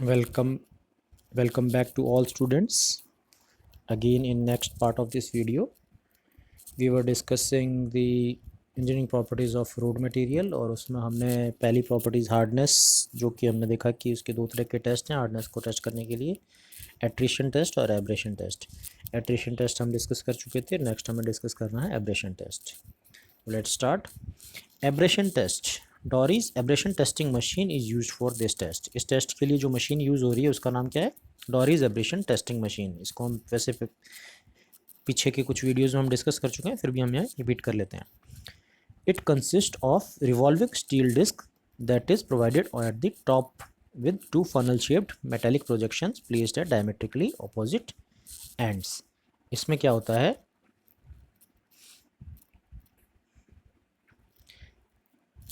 welcome welcome back to all students. Again, in next part of this video we were discussing the engineering properties of road material और उसमें हमने पहली properties hardness, जो कि हमने देखा कि उसके दो तरह के टेस्ट हैं हार्डनेस को टेस्ट करने के लिए, एट्रिशन टेस्ट और एब्रेशन टेस्ट। एट्रिशन टेस्ट हम डिस्कस कर चुके थे, नेक्स्ट हमें डिस्कस करना है abrasion test. Let's start. Abrasion test. Dorry's abrasion testing machine is use for this test. इस टेस्ट के लिए जो मशीन यूज़ हो रही है उसका नाम क्या है? डॉरीज एब्रेशन टेस्टिंग मशीन। इसको हम वैसे पीछे के कुछ वीडियोज़ में हम डिस्कस कर चुके हैं, फिर भी हम यहाँ रिपीट कर लेते हैं। It consist of revolving steel disc that is provided at the top with two funnel shaped metallic projections placed at diametrically opposite ends। इसमें क्या होता है,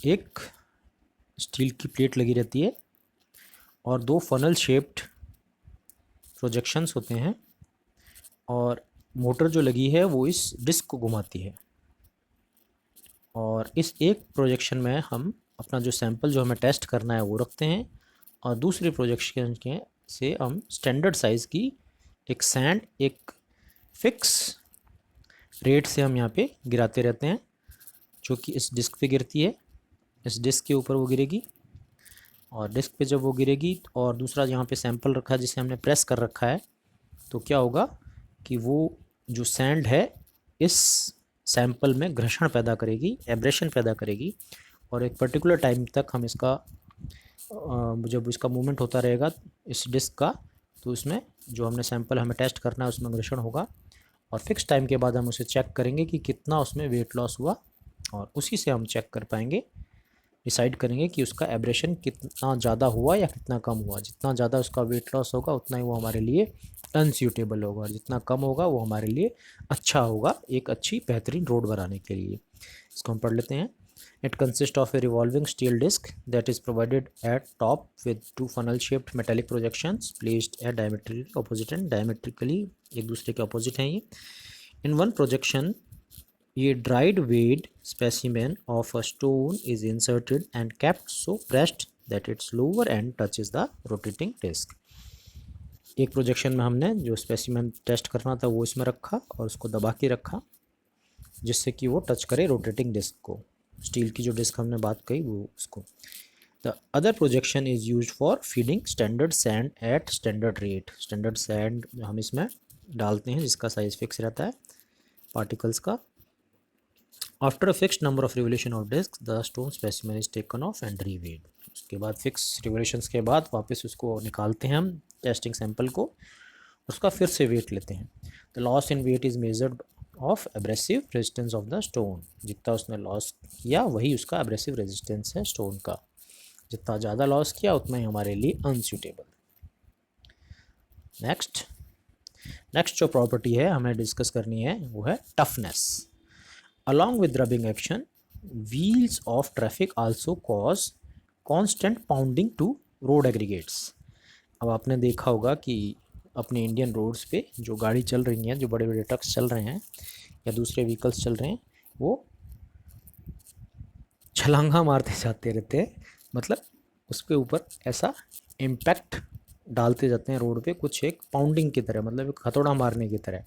एक स्टील की प्लेट लगी रहती है और दो फनल शेप्ड प्रोजेक्शंस होते हैं और मोटर जो लगी है वो इस डिस्क को घुमाती है और इस एक प्रोजेक्शन में हम अपना जो सैंपल जो हमें टेस्ट करना है वो रखते हैं और दूसरे प्रोजेक्शन के से हम स्टैंडर्ड साइज़ की एक सैंड एक फिक्स रेट से हम यहाँ पे गिराते रहते हैं, जो कि इस डिस्क पे गिरती है। इस डिस्क के ऊपर वो गिरेगी और डिस्क पे जब वो गिरेगी और दूसरा यहाँ पे सैंपल रखा है जिसे हमने प्रेस कर रखा है, तो क्या होगा कि वो जो सैंड है इस सैंपल में घर्षण पैदा करेगी, एब्रेशन पैदा करेगी और एक पर्टिकुलर टाइम तक हम इसका जब इसका मूवमेंट होता रहेगा इस डिस्क का, तो उसमें जो हमने सैंपल हमें टेस्ट करना है उसमें घर्षण होगा और फिक्स टाइम के बाद हम उसे चेक करेंगे कि कितना उसमें वेट लॉस हुआ और उसी से हम चेक कर पाएंगे, डिसाइड करेंगे कि उसका एब्रेशन कितना ज़्यादा हुआ या कितना कम हुआ। जितना ज़्यादा उसका वेट लॉस होगा उतना ही वो हमारे लिए अनसूटेबल होगा और जितना कम होगा वो हमारे लिए अच्छा होगा, एक अच्छी बेहतरीन रोड बनाने के लिए। इसको हम पढ़ लेते हैं। It consists of a revolving steel disc that is provided at top with two funnel-shaped metallic projections placed at diametrically opposite and diametrically एक दूसरे के opposite हैं ये। In one projection, a dried weighed specimen of a stone is inserted and kept so pressed that its lower end touches the rotating disc। एक projection में हमने जो specimen test करना था वो इसमें रखा और उसको दबा के रखा जिससे कि वो टच करे रोटेटिंग डिस्क को, स्टील की जो डिस्क हमने बात कही वो उसको। The other projection is use for feeding standard sand at standard rate. Standard sand हम इसमें डालते हैं जिसका साइज़ फिक्स रहता है पार्टिकल्स का। After a fixed number of revolution of disc the stone specimen is taken off and reweighed. उसके बाद फिक्स रिवोल्यूशंस के बाद वापस उसको निकालते हैं हम टेस्टिंग सैंपल को, उसका फिर से वेट लेते हैं। The loss in weight is measured of abrasive resistance of the stone. जितना उसने लॉस किया वही उसका एब्रेसिव रेजिस्टेंस है स्टोन का। जितना ज़्यादा लॉस किया उतना ही हमारे लिए अनसूटेबल। नेक्स्ट जो प्रॉपर्टी है हमें डिस्कस करनी है वो है toughness. Along with rubbing action wheels of traffic also cause constant pounding to road aggregates. अब आपने देखा होगा कि अपने इंडियन रोड्स पे जो गाड़ी चल रही हैं, जो बड़े बड़े ट्रक्स चल रहे हैं या दूसरे व्हीकल्स चल रहे हैं, वो छलांगा मारते जाते रहते हैं, मतलब उसके ऊपर ऐसा इम्पैक्ट डालते जाते हैं रोड पे, कुछ एक पाउंडिंग की तरह, मतलब एक हथौड़ा मारने की तरह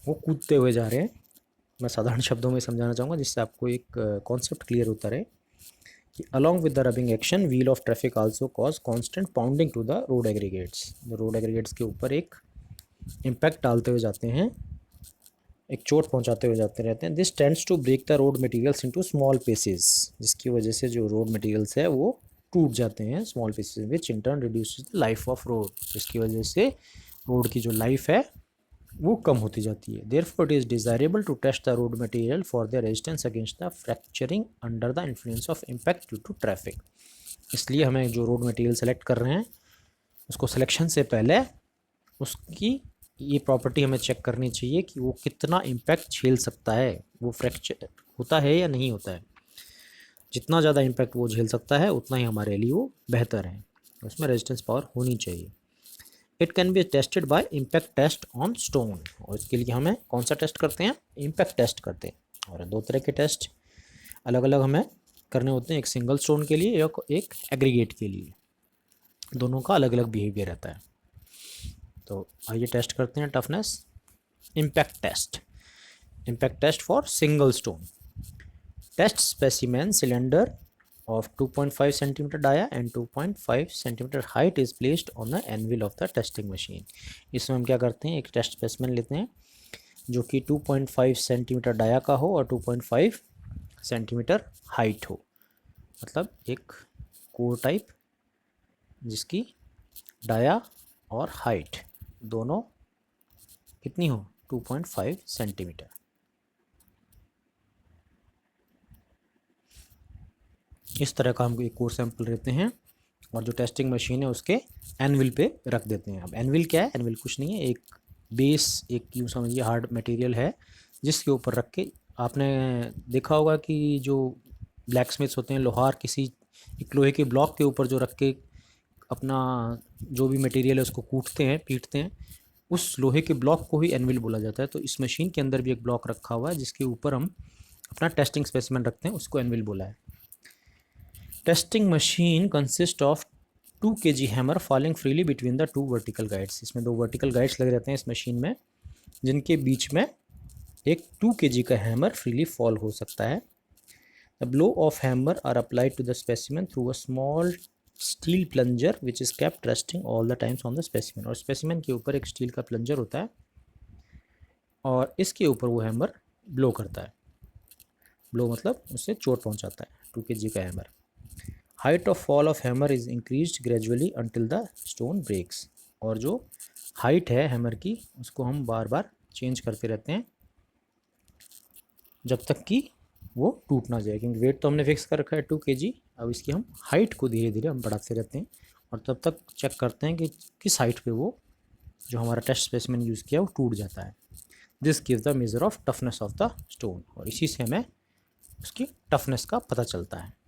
वो कूदते हुए जा रहे हैं। मैं साधारण शब्दों में समझाना चाहूँगा जिससे आपको एक कॉन्सेप्ट क्लियर होता रहे कि along with the rubbing action wheel of traffic also cause constant pounding to the road aggregates. जो रोड एग्रीगेट्स के ऊपर एक इम्पैक्ट डालते हुए जाते हैं, एक चोट पहुंचाते हुए जाते रहते हैं। This tends to break the road materials into small pieces, जिसकी वजह से जो रोड मटेरियल्स है वो टूट जाते हैं small pieces, which in turn reduces the life of road. जिसकी वजह से रोड की जो लाइफ है वो कम होती जाती है। Therefore it is desirable to test the road material for the resistance against the fracturing under the influence of impact due to traffic. इसलिए हमें जो रोड मटेरियल सेलेक्ट कर रहे हैं उसको सिलेक्शन से पहले उसकी ये प्रॉपर्टी हमें चेक करनी चाहिए कि वो कितना इम्पैक्ट झेल सकता है, वो फ्रैक्चर होता है या नहीं होता है। जितना ज़्यादा इम्पैक्ट वो झेल सकता है उतना ही हमारे लिए वो बेहतर है, उसमें रेजिस्टेंस पावर होनी चाहिए। It can be tested by impact test on stone. और इसके लिए हमें कौन सा टेस्ट करते हैं? इम्पैक्ट टेस्ट करते हैं। और दो तरह के टेस्ट अलग अलग हमें करने होते हैं, एक सिंगल स्टोन के लिए, एक एग्रीगेट के लिए। दोनों का अलग अलग बिहेवियर रहता है। तो आइए टेस्ट करते हैं toughness. Impact test for single stone. Test specimen cylinder of 2.5 centimeter dia and 2.5 centimeter height is placed on the anvil of the testing machine। इसमें हम क्या करते हैं, एक टेस्ट स्पेसिमेन लेते हैं जो कि 2.5 सेंटीमीटर डाया का हो और 2.5 सेंटीमीटर हाइट हो, मतलब एक कोर टाइप जिसकी डाया और हाइट दोनों कितनी हो, 2.5 सेंटीमीटर। इस तरह का हम एक कोर सैंपल लेते हैं और जो टेस्टिंग मशीन है उसके एनविल पे रख देते हैं। अब एनविल क्या है, एनविल कुछ नहीं है, एक बेस, एक यूँ समझिए हार्ड मटेरियल है जिसके ऊपर रख के, आपने देखा होगा कि जो ब्लैक स्मिथ्स होते हैं, लोहार किसी एक लोहे के ब्लॉक के ऊपर जो रख के अपना जो भी मटेरियल है उसको कूटते हैं, पीटते हैं, उस लोहे के ब्लॉक को ही एनविल बोला जाता है। तो इस मशीन के अंदर भी एक ब्लॉक रखा हुआ है जिसके ऊपर हम अपना टेस्टिंग स्पेसिमेन रखते हैं, उसको एनविल बोला है। Testing machine consist of 2 kg hammer falling freely between the 2 vertical guides. इसमें 2 वर्टिकल गाइड्स लगे रहते हैं इस मशीन में, जिनके बीच में एक 2 kg का हैमर फ्रीली फॉल हो सकता है। The blow of hammer are applied to the specimen through a small steel plunger which is kept resting all the times on the specimen. और स्पेसिमेन के ऊपर एक स्टील का प्लंजर होता है और इसके ऊपर वो हैमर ब्लो करता है। ब्लो मतलब उससे चोट पहुंचाता है। 2 kg का hammer. Height of fall of hammer is increased gradually until the stone breaks. और जो हाइट है हैमर की उसको हम बार बार चेंज करते रहते हैं जब तक कि वो टूट ना जाए, क्योंकि वेट तो हमने फिक्स कर रखा है 2 kg। अब इसकी हम हाइट को धीरे धीरे हम बढ़ाते रहते हैं और तब तक चेक करते हैं कि किस हाइट पे वो जो हमारा टेस्ट स्पेसिमेन यूज़ किया वो टूट जाता है। This gives the measure of toughness of the stone. और इसी से हमें उसकी टफनेस का पता चलता है।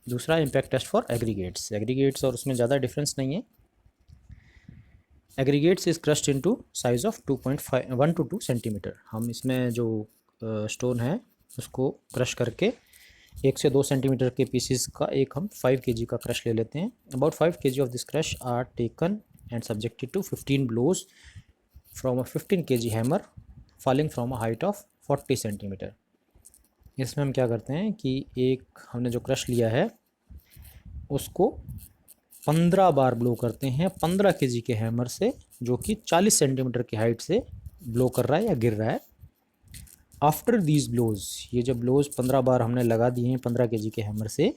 दूसरा इम्पैक्ट टेस्ट फॉर एग्रीगेट्स और उसमें ज़्यादा डिफरेंस नहीं है। Aggregates is crushed into size of 1 to 2 centimetre. हम इसमें जो स्टोन है उसको क्रश करके 1 से 2 सेंटीमीटर के पीसीस का एक हम 5 kg का क्रश ले लेते हैं। About 5 kg of this crush are taken and subjected to 15 blows from a 15 kg hammer falling from a height of 40 centimetre. इसमें हम क्या करते हैं कि एक हमने जो क्रश लिया है उसको 15 बार ब्लो करते हैं 15 kg के हैमर से, जो कि 40 सेंटीमीटर की हाइट से ब्लो कर रहा है या गिर रहा है। आफ्टर दीज ब्लोज, ये जब ब्लोज 15 बार हमने लगा दिए हैं 15 kg के हैमर से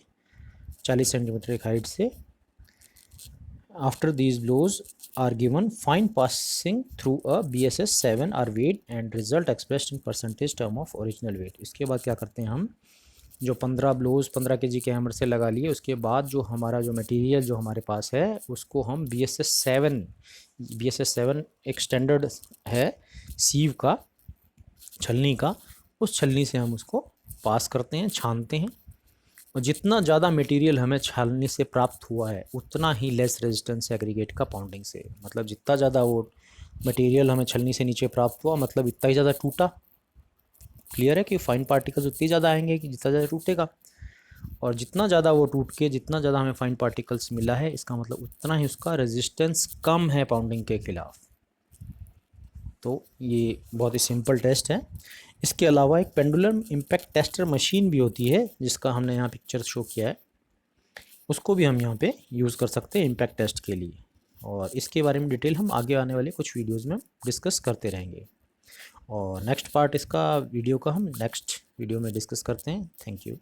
40 सेंटीमीटर की हाइट से, after these blows are given fine passing through a BSS 7 are weight and result expressed in percentage term of original weight. इसके बाद क्या करते हैं, हम जो 15 ब्लोज 15 kg के हैमर से लगा लिए, उसके बाद जो हमारा जो मटेरियल जो हमारे पास है उसको हम BSS 7 एक स्टैंडर्ड है सीव का, छलनी का, उस छलनी से हम उसको पास करते हैं, छानते हैं। और जितना ज़्यादा मटेरियल हमें छानने से प्राप्त हुआ है उतना ही लेस रेजिस्टेंस है एग्रीगेट का पाउंडिंग से। मतलब जितना ज़्यादा वो मटेरियल हमें छलनी से नीचे प्राप्त हुआ, मतलब इतना ही ज़्यादा टूटा। क्लियर है कि फाइन पार्टिकल्स उतनी ज़्यादा आएंगे कि जितना ज़्यादा टूटेगा, और जितना ज़्यादा वो टूट के जितना ज़्यादा हमें फाइन पार्टिकल्स मिला है, इसका मतलब उतना ही उसका रेजिस्टेंस कम है पाउंडिंग के खिलाफ। तो ये बहुत ही सिंपल टेस्ट है। इसके अलावा एक पेंडुलम इम्पैक्ट टेस्टर मशीन भी होती है जिसका हमने यहाँ पिक्चर शो किया है, उसको भी हम यहाँ पे यूज़ कर सकते हैं इम्पैक्ट टेस्ट के लिए। और इसके बारे में डिटेल हम आगे आने वाले कुछ वीडियोज़ में डिस्कस करते रहेंगे। और नेक्स्ट पार्ट इसका वीडियो का हम नेक्स्ट वीडियो में डिस्कस करते हैं। Thank you.